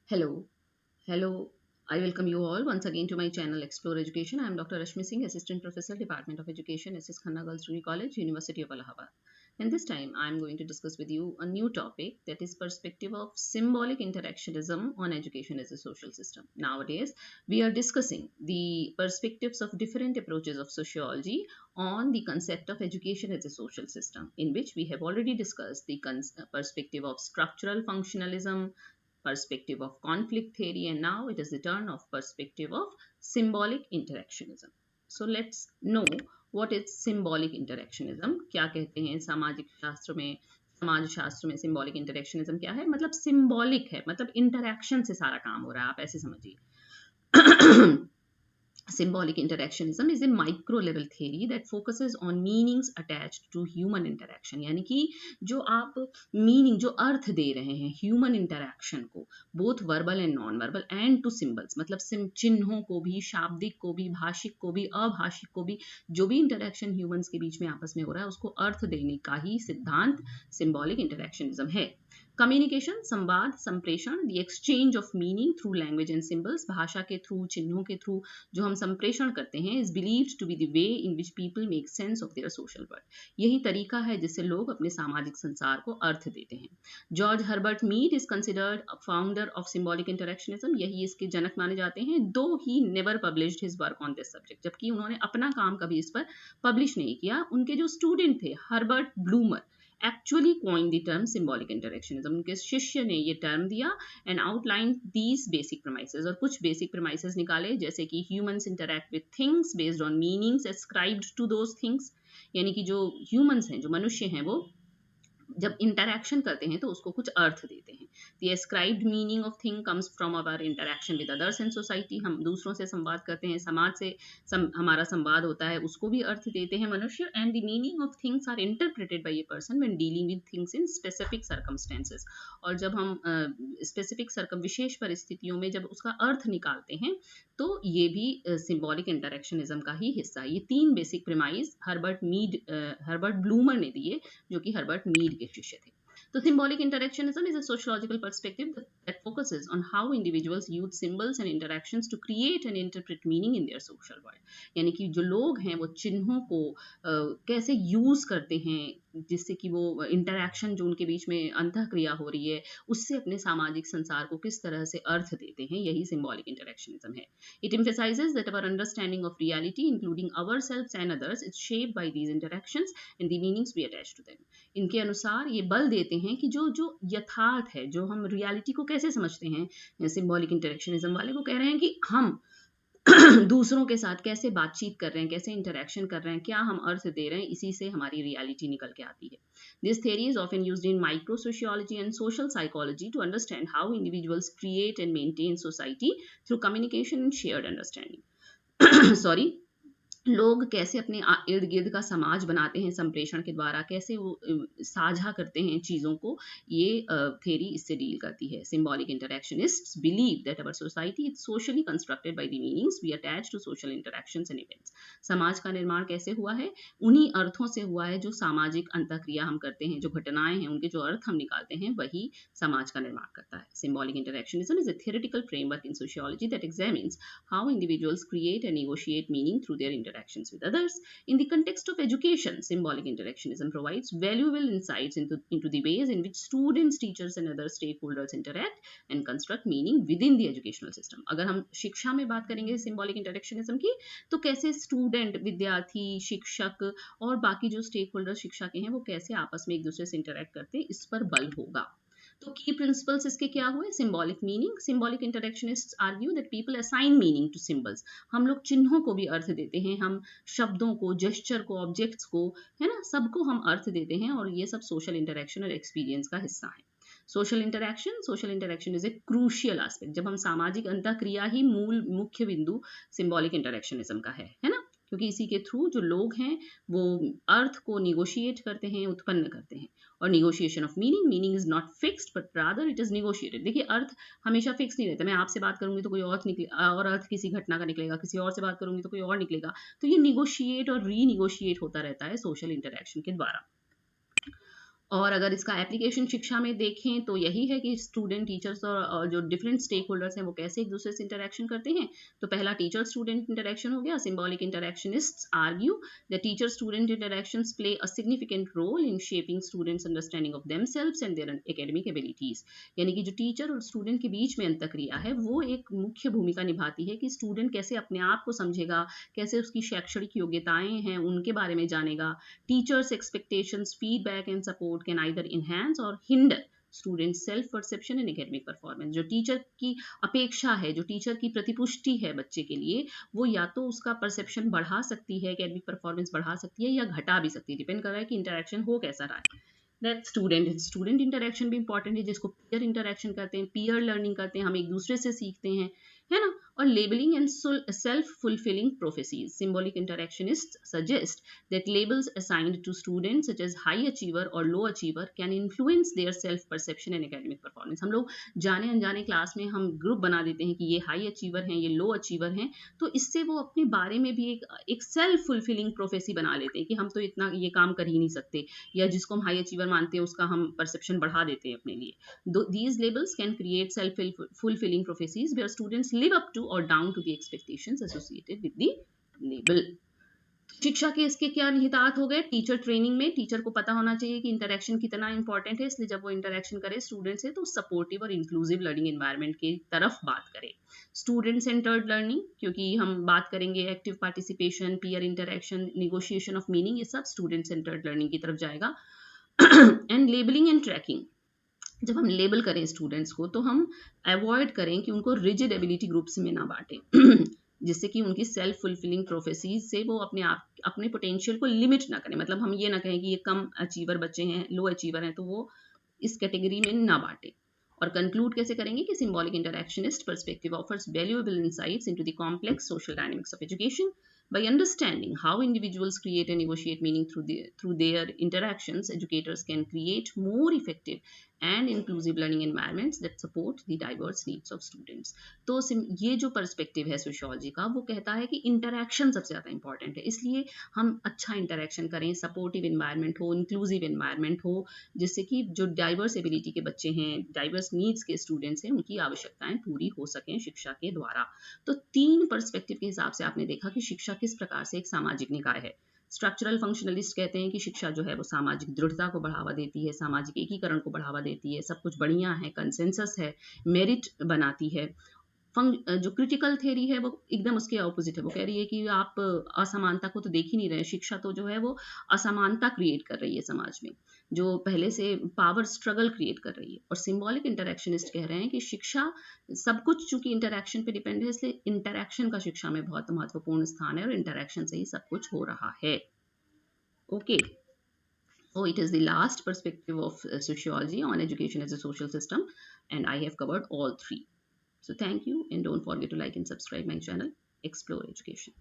Hello, hello. I welcome you all once again to my channel Explore Education. I am Dr. Rashmi Singh, Assistant Professor, Department of Education, SS Khanna Girls Degree College, University of Allahabad. And this time I am going to discuss with you a new topic, that is perspective of symbolic interactionism on education as a social system. Nowadays, we are discussing the perspectives of different approaches of sociology on the concept of education as a social system, in which we have already discussed the perspective of structural functionalism, perspective of conflict theory, and now it is the turn of perspective of symbolic interactionism. So let's know what is symbolic interactionism. क्या कहते हैं सामाजिक शास्त्र में, समाज शास्त्र में symbolic interactionism क्या है? मतलब सिंबॉलिक है, मतलब इंटरेक्शन से सारा काम हो रहा है, आप ऐसे समझिए. Symbolic interactionism is a micro level theory that focuses on meanings attached to human interaction. यानी कि जो आप मीनिंग, जो अर्थ दे रहे हैं ह्यूमन इंटरेक्शन को, both verbal and non verbal and to symbols, मतलब चिन्हों को भी, शाब्दिक को भी, भाषिक को भी, अभाषिक को भी, जो भी इंटरेक्शन ह्यूमंस के बीच में आपस में हो रहा है उसको अर्थ देने का ही सिद्धांत सिंबॉलिक इंटरेक्शनिज्म है. कम्युनिकेशन, संवाद, संप्रेषण, the exchange of meaning through language and symbols, भाषा के थ्रू, चिन्हों के थ्रू जो हम संप्रेषण करते हैं, is believed to be the way in which people make sense of their social world. यही तरीका है जिससे लोग अपने सामाजिक संसार को अर्थ देते हैं. George Herbert Mead is considered founder of symbolic interactionism. यही इसके जनक माने जाते हैं, दो ही never published his work on this subject. जबकि उन्होंने अपना काम कभी इस पर पब्लिश नहीं किया. उनके जो स्टूडेंट थे, Herbert Blumer, actually coin the term symbolic interactionism. उनके शिष्य ने ये टर्म दिया and outline these basic premises, और कुछ बेसिक प्रेमाइसेस निकाले, जैसे कि humans interact with things based on meanings ascribed to those things. यानी कि जो ह्यूमंस हैं, जो मनुष्य हैं, वो जब इंटरैक्शन करते हैं तो उसको कुछ अर्थ देते हैं. The ascribed meaning of thing comes from our interaction with others in society. हम दूसरों से संवाद करते हैं, समाज से हमारा संवाद होता है, उसको भी अर्थ देते हैं मनुष्य. And the meaning of things are interpreted by a person when dealing with things in specific circumstances. और जब हम स्पेसिफिक विशेष परिस्थितियों में जब उसका अर्थ निकालते हैं तो ये भी सिंबॉलिक इंटरेक्शनिज्म का ही हिस्सा है. ये तीन बेसिक प्रेमाइज हर्बर्ट ब्लूमर ने दिए, जो कि हर्बर्ट मीड के शिष्य थे. तो symbolic interactionism is a sociological perspective that focuses on how individuals use symbols and interactions to create and interpret meaning in their social world. यानी कि जो लोग हैं वो चिन्हों को कैसे यूज करते हैं, जिससे कि वो इंटरैक्शन जो उनके बीच में अंतःक्रिया हो रही है उससे अपने सामाजिक संसार को किस तरह से अर्थ देते हैं, यही सिंबॉलिक इंटरेक्शनिज्म है. It emphasizes that our understanding of reality, including ourselves and others, is shaped by these interactions and the meanings we attach to them. इनके अनुसार ये बल देते हैं कि जो जो यथार्थ है, जो हम रियलिटी को कैसे समझते हैं, सिंबॉलिक इंटरेक्शनिज्म वाले को कह रहे हैं कि हम दूसरों के साथ कैसे बातचीत कर रहे हैं, कैसे इंटरेक्शन कर रहे हैं, क्या हम अर्थ दे रहे हैं, इसी से हमारी रियलिटी निकल के आती है. This theory is often used in micro sociology and social psychology to understand how individuals create and maintain society through communication and shared understanding. Sorry, लोग कैसे अपने इर्द गिर्द का समाज बनाते हैं संप्रेषण के द्वारा, कैसे वो साझा करते हैं चीज़ों को, ये थ्योरी इससे डील करती है. Symbolic interactionists believe that our society is socially constructed by the meanings we attach to social interactions and events. समाज का निर्माण कैसे हुआ है? उन्हीं अर्थों से हुआ है जो सामाजिक अंतःक्रिया हम करते हैं, जो घटनाएं हैं उनके जो अर्थ हम निकालते हैं, वही समाज का निर्माण करता है. Symbolic interactionism is a theoretical framework in sociology that examines how individuals create and negotiate meaning through their interactions with others. In the context of education, symbolic interactionism provides valuable insights into the ways in which students, teachers, and other stakeholders interact and construct meaning within the educational system. अगर हम शिक्षा में बात करेंगे symbolic interactionism की, तो कैसे student, विद्यार्थी, शिक्षक और बाकी जो स्टेक होल्डर शिक्षा के हैं वो कैसे आपस में एक दूसरे से इंटरेक्ट करते हैं, इस पर बल होगा. तो की प्रिंसिपल्स इसके क्या हुए? Symbolic meaning. Symbolic interactionists argue that people assign meaning to symbols. हम लोग चिन्हों को भी अर्थ देते हैं, हम शब्दों को, जेस्चर को, ऑब्जेक्ट्स को, है ना, सबको हम अर्थ देते हैं, और ये सब सोशल इंटरेक्शन और एक्सपीरियंस का हिस्सा है. Social interaction is a crucial aspect. जब हम सामाजिक अंतःक्रिया ही मूल मुख्य बिंदु सिंबॉलिक इंटरेक्शनिज्म का है ना, क्योंकि इसी के थ्रू जो लोग हैं वो अर्थ को निगोशिएट करते हैं, उत्पन्न करते हैं. और negotiation of meaning is not fixed but rather it is negotiated. देखिए, अर्थ हमेशा फिक्स नहीं रहता. मैं आपसे बात करूंगी तो कोई और अर्थ किसी घटना का निकलेगा, किसी और से बात करूंगी तो कोई और निकलेगा. तो ये निगोशिएट और रीनिगोशिएट होता रहता है सोशल इंटरेक्शन के द्वारा. और अगर इसका एप्लीकेशन शिक्षा में देखें तो यही है कि स्टूडेंट टीचर्स और जो डिफरेंट स्टेक होल्डर्स हैं वो कैसे एक दूसरे से इंटरेक्शन करते हैं। तो पहला टीचर स्टूडेंट इंटरेक्शन हो गया। Symbolic interactionists argue the teacher student interactions play a significant role in shaping students understanding of themselves and their academic abilities. यानी कि जो टीचर और स्टूडेंट के बीच में अंतःक्रिया है वो एक मुख्य भूमिका निभाती है कि स्टूडेंट कैसे अपने आप को समझेगा, कैसे उसकी शैक्षणिक योग्यताएं हैं उनके बारे में जानेगा। Teachers' expectations, feedback, and support can either enhance or hinder student self perception and academic performance. जो टीचर की अपेक्षा है, जो टीचर की प्रतिपुष्टि है बच्चे के लिए, वो या तो उसका परसेप्शन बढ़ा सकती है, एकेडमिक परफॉर्मेंस बढ़ा सकती है या घटा भी सकती है, डिपेंड कर रहा है कि इंटरेक्शन हो कैसा रहा है। दैट स्टूडेंट इंटरेक्शन भी इंपॉर्टेंट है, जिसको पीयर इंटरेक्शन करते हैं, पीयर लर्निंग करते हैं, हम एक दूसरे से सीखते हैं, है ना। और labelling and self fulfilling prophecies. Symbolic interactionist suggest that labels assigned to students such as high achiever or low achiever can influence their self perception and academic performance। हम लोग जाने अनजाने क्लास में हम ग्रुप बना देते हैं कि ये हाई अचीवर हैं, ये लो अचीवर हैं, तो इससे वो अपने बारे में भी एक सेल्फ फुलफिलिंग प्रोफेसी बना लेते हैं कि हम तो इतना ये काम कर ही नहीं सकते, या जिसको हम हाई अचीवर मानते हैं उसका हम परसेप्शन बढ़ा देते हैं अपने लिए। These labels can create self-fulfilling prophecies where students live up to or down to the expectations associated with the label। शिक्षा के इसके क्या निहितार्थ हो गए। टीचर ट्रेनिंग में टीचर को पता होना चाहिए कि इंटरेक्शन कितना इंपॉर्टेंट है, इसलिए जब वो इंटरेक्शन करे स्टूडेंट से तो सपोर्टिव और इंक्लूसिव लर्निंग एनवायरनमेंट की तरफ बात करे। स्टूडेंट सेंटर्ड लर्निंग, क्योंकि हम बात करेंगे active participation, peer interaction, negotiation of meaning, ये सब स्टूडेंट सेंटर्ड लर्निंग की तरफ जाएगा। एंड लेबलिंग एंड ट्रैकिंग, जब हम लेबल करें स्टूडेंट्स को तो हम अवॉइड करें कि उनको रिजिड एबिलिटी ग्रुप्स में ना बांटें जिससे कि उनकी सेल्फ फुलफिलिंग प्रोफेसीज से वो अपने आप अपने पोटेंशियल को लिमिट ना करें। मतलब हम ये ना कहें कि ये कम अचीवर बच्चे हैं, लो अचीवर हैं, तो वो इस कैटेगरी में ना बांटे। और कंक्लूड कैसे करेंगे कि symbolic interactionist perspective offers valuable insights into the complex social dynamics of education. By understanding how individuals create and negotiate meaning through their interactions, educators can create more effective and inclusive learning environments that support the diverse needs of students। तो ये जो perspective है sociology का, वो कहता है कि interaction सबसे ज़्यादा इंपॉर्टेंट है, इसलिए हम अच्छा इंटरेक्शन करें, सपोर्टिव इन्वायरमेंट हो, इंक्लूसिव इन्वायरमेंट हो, जिससे कि जो डाइवर्स एबिलिटी के बच्चे हैं, डाइवर्स नीड्स के स्टूडेंट्स हैं, उनकी आवश्यकताएं पूरी हो सकें शिक्षा के द्वारा। तो 3 पर्सपेक्टिव के हिसाब से आपने देखा कि शिक्षा किस प्रकार से एक सामाजिक निकाय है। स्ट्रक्चरल फंक्शनलिस्ट कहते हैं कि शिक्षा जो है वो सामाजिक दृढ़ता को बढ़ावा देती है, सामाजिक एकीकरण को बढ़ावा देती है, सब कुछ बढ़िया है, कंसेंसस है, मेरिट बनाती है। जो क्रिटिकल थ्योरी है वो एकदम उसके ऑपोजिट है, वो कह रही है कि आप असमानता को तो देख ही नहीं रहे, शिक्षा तो जो है वो असमानता क्रिएट कर रही है समाज में, जो पहले से पावर स्ट्रगल क्रिएट कर रही है। और सिंबॉलिक इंटरेक्शनिस्ट कह रहे हैं कि शिक्षा सब कुछ चूंकि इंटरेक्शन पे डिपेंड है, इसलिए इंटरेक्शन का शिक्षा में बहुत महत्वपूर्ण स्थान है और इंटरेक्शन से ही सब कुछ हो रहा है। Okay, so it is the last perspective of sociology on education as a social system, and I have covered all 3. So thank you, and don't forget to like and subscribe my channel, Explore Education.